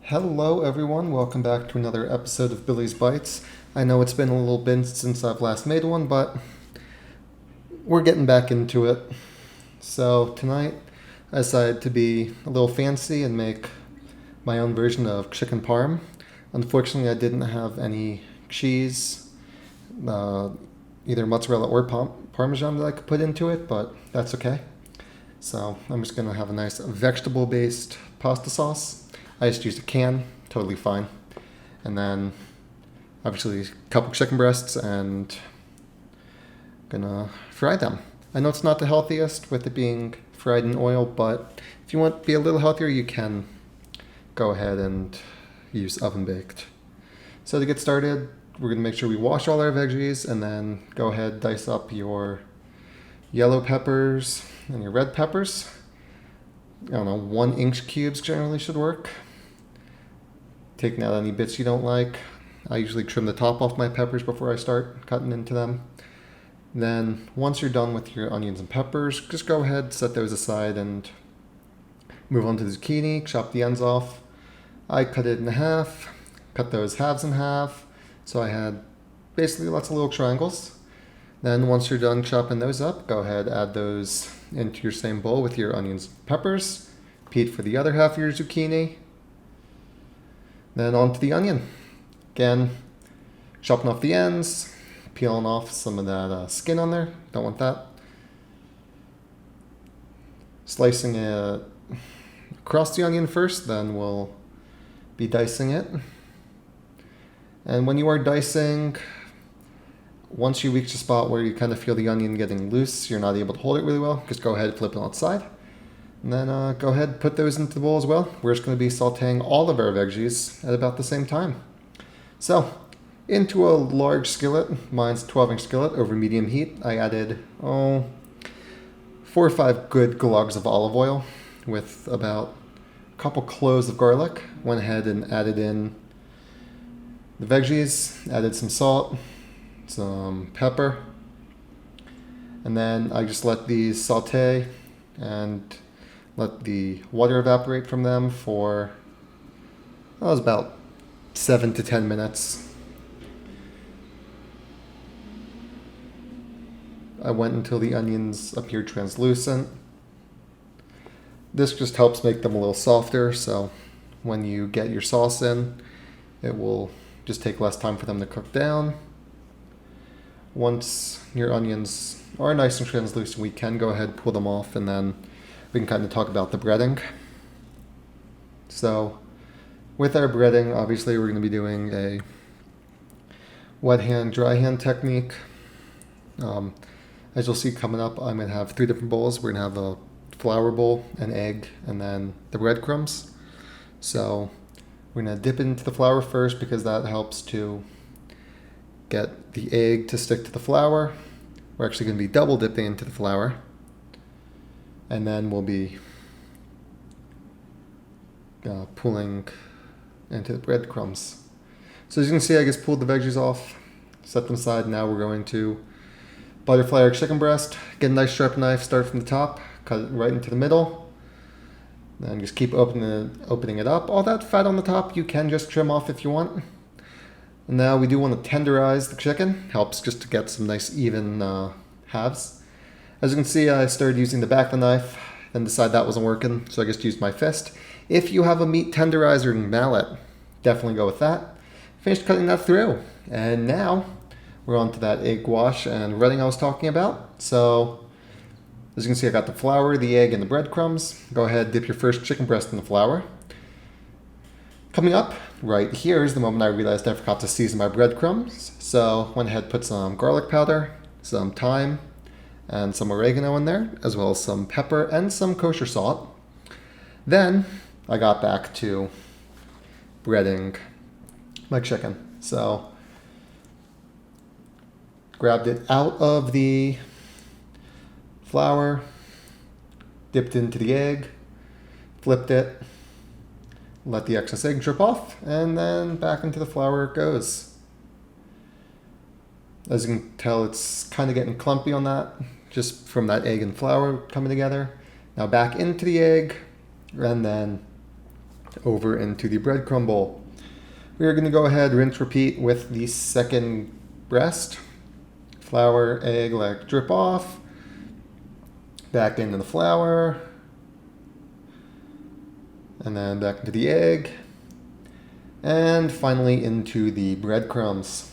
Hello everyone, welcome back to another episode of Billy's Bites. I know it's been a little bit since I've last made one, but we're getting back into it. So tonight I decided to be a little fancy and make my own version of chicken parm. Unfortunately, I didn't have any cheese, either mozzarella or parmesan that I could put into it, but that's okay. So I'm just going to have a nice vegetable-based pasta sauce. I just used a can, totally fine. And then obviously a couple chicken breasts and gonna fry them. I know it's not the healthiest with it being fried in oil, but if you want to be a little healthier, you can go ahead and use oven baked. So to get started, we're gonna make sure we wash all our veggies and then go ahead, dice up your yellow peppers and your red peppers. I don't know, 1-inch cubes generally should work. Taking out any bits you don't like. I usually trim the top off my peppers before I start cutting into them. Then once you're done with your onions and peppers, just go ahead, set those aside and move on to the zucchini, chop the ends off. I cut it in half, cut those halves in half, so I had basically lots of little triangles. Then once you're done chopping those up, go ahead, add those into your same bowl with your onions and peppers. Repeat for the other half of your zucchini. Then onto the onion. Again, chopping off the ends, peeling off some of that skin on there. Don't want that. Slicing it across the onion first, then we'll be dicing it. And when you are dicing, once you reach the spot where you kind of feel the onion getting loose, you're not able to hold it really well, just go ahead and flip it on its side. And then go ahead and put those into the bowl as well. We're just going to be sauteing all of our veggies at about the same time. So, into a large skillet, mine's a 12-inch skillet over medium heat, I added 4 or 5 good glugs of olive oil with about a couple cloves of garlic. Went ahead and added in the veggies, added some salt, some pepper, and then I just let these saute and let the water evaporate from them for it was about 7 to 10 minutes. I went until the onions appeared translucent. This just helps make them a little softer, so when you get your sauce in, it will just take less time for them to cook down. Once your onions are nice and translucent, we can go ahead and pull them off, and then we can kind of talk about the breading. So with our breading, obviously we're going to be doing a wet hand, dry hand technique. As you'll see coming up, I'm going to have 3 different bowls. We're going to have a flour bowl, an egg, and then the breadcrumbs. So we're going to dip into the flour first because that helps to get the egg to stick to the flour. We're actually going to be double dipping into the flour. And then we'll be pulling into the breadcrumbs. So as you can see, I just pulled the veggies off, set them aside. Now we're going to butterfly our chicken breast. Get a nice sharp knife, start from the top, cut it right into the middle. Then just keep opening it up. All that fat on the top you can just trim off if you want. And now we do want to tenderize the chicken. Helps just to get some nice even halves. As you can see, I started using the back of the knife, then decided that wasn't working, so I just used my fist. If you have a meat tenderizer and mallet, definitely go with that. Finished cutting that through, and now we're on to that egg wash and breading I was talking about. So, as you can see, I got the flour, the egg, and the breadcrumbs. Go ahead, dip your first chicken breast in the flour. Coming up right here is the moment I realized I forgot to season my breadcrumbs. So, went ahead, put some garlic powder, some thyme, and some oregano in there, as well as some pepper and some kosher salt. Then I got back to breading my chicken. So grabbed it out of the flour, dipped into the egg, flipped it, let the excess egg drip off, and then back into the flour it goes. As you can tell, it's kind of getting clumpy on that, just from that egg and flour coming together. Now back into the egg, and then over into the breadcrumb bowl. We are going to go ahead, rinse, repeat with the second breast. Flour, egg, let it drip off. Back into the flour. And then back into the egg. And finally into the breadcrumbs.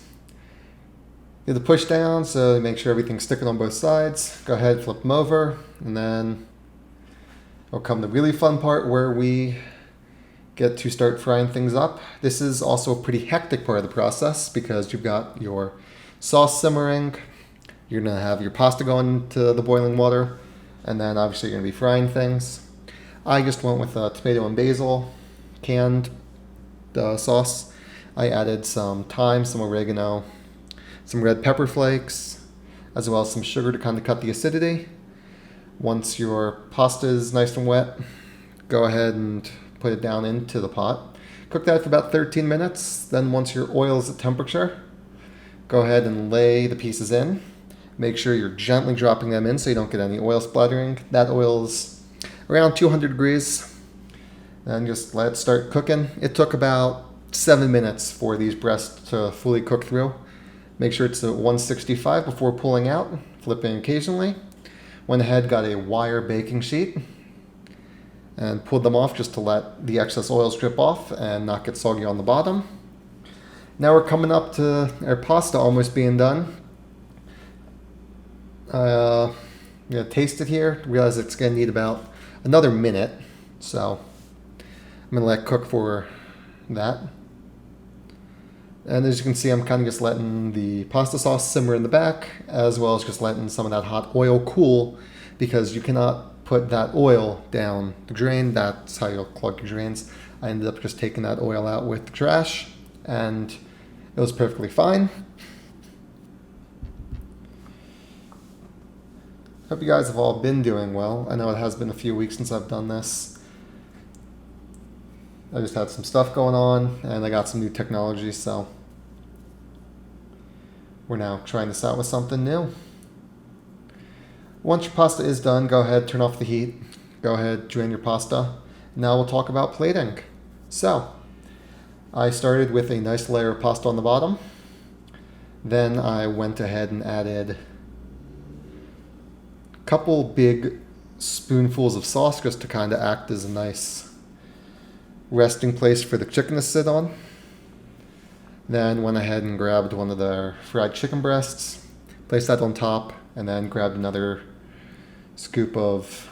Get the push down so make sure everything's sticking on both sides. Go ahead, flip them over. And then will come the really fun part where we get to start frying things up. This is also a pretty hectic part of the process because you've got your sauce simmering, you're gonna have your pasta going into the boiling water, and then obviously you're gonna be frying things. I just went with tomato and basil canned sauce. I added some thyme, some oregano, some red pepper flakes, as well as some sugar to kind of cut the acidity. Once your pasta is nice and wet, go ahead and put it down into the pot. Cook that for about 13 minutes. Then once your oil is at temperature, go ahead and lay the pieces in. Make sure you're gently dropping them in so you don't get any oil splattering. That oil is around 200 degrees. And just let it start cooking. It took about 7 minutes for these breasts to fully cook through. Make sure it's at 165 before pulling out, flipping occasionally. Went ahead, got a wire baking sheet and pulled them off just to let the excess oils drip off and not get soggy on the bottom. Now we're coming up to our pasta almost being done. I'm gonna taste it here. Realize it's gonna need about another minute, so I'm gonna let it cook for that. And as you can see, I'm kind of just letting the pasta sauce simmer in the back, as well as just letting some of that hot oil cool, because you cannot put that oil down the drain. That's how you'll clog your drains. I ended up just taking that oil out with the trash, and it was perfectly fine. Hope you guys have all been doing well. I know it has been a few weeks since I've done this. I just had some stuff going on, and I got some new technology, so we're now trying this out with something new. Once your pasta is done, go ahead, turn off the heat. Go ahead, drain your pasta. Now we'll talk about plating. So, I started with a nice layer of pasta on the bottom. Then I went ahead and added a couple big spoonfuls of sauce just to kind of act as a nice resting place for the chicken to sit on. Then went ahead and grabbed one of the fried chicken breasts, placed that on top, and then grabbed another scoop of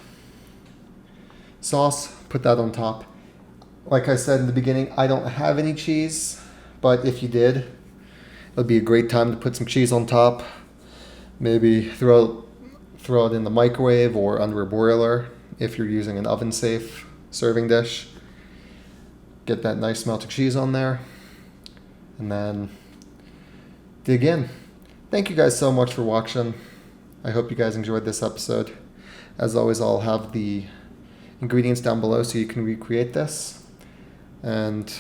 sauce, put that on top. Like I said in the beginning, I don't have any cheese, but if you did, it would be a great time to put some cheese on top. Maybe throw it in the microwave or under a broiler if you're using an oven-safe serving dish. Get that nice melted cheese on there, and then dig in. Thank you guys so much for watching. I hope you guys enjoyed this episode. As always, I'll have the ingredients down below so you can recreate this. And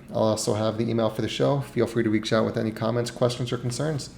I'll also have the email for the show. Feel free to reach out with any comments, questions, or concerns.